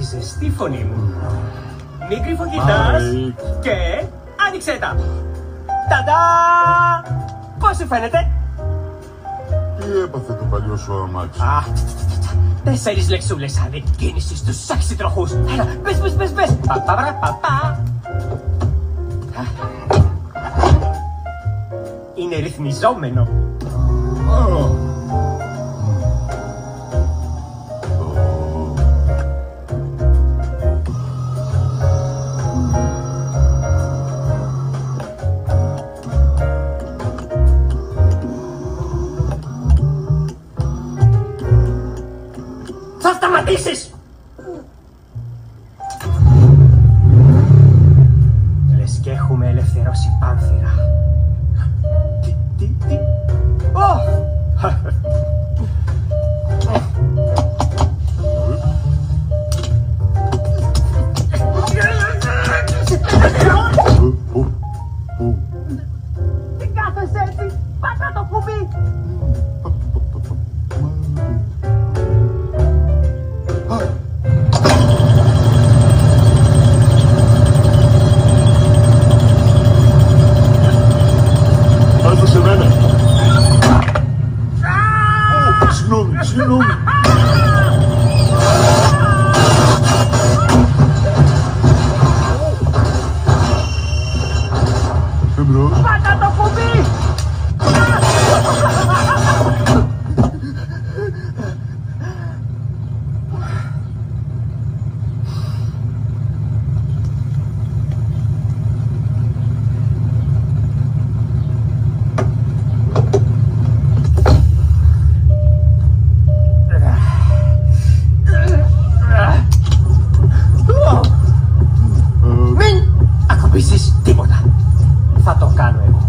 ζεστή φωνή μου. Μην κρυφοκοιτάς και άνοιξε τα. Ταντά! Πώς σου φαίνεται? Τι έπαθε το παλιό σου αμάξι? 4 λεξούλες άδει κίνηση στους 6 τροχούς. Έλα, πες. Παπα. Είναι ρυθμιζόμενο. Θα σταματήσεις! Λες κι έχουμε ελευθερώσει πάνθυρα. Τι... Τι κάθεσαι έτσι, πάτα το κουμπί! Άδωσε εμένα. Συγγνώμη. Εμπρός. Πάτα το κουμπί! Μην ακουμπήσεις τίποτα. Θα το κάνω εγώ.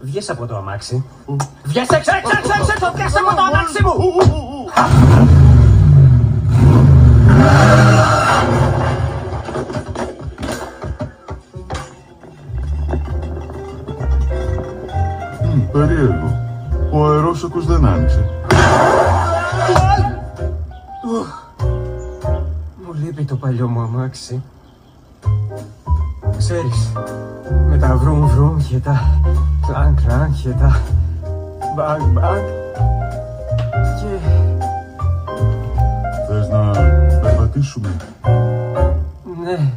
Βγες από το αμάξι. Βγες έξω, βγες από το αμάξι μου! Περίεργο. Ο αερόσακος δεν άνοιξε. Μου λείπει το παλιό μου αμάξι. Ξέρεις, με τα βρουμ και τα κλανκ και τα μπανκ και... Θες να περπατήσουμε? Ναι.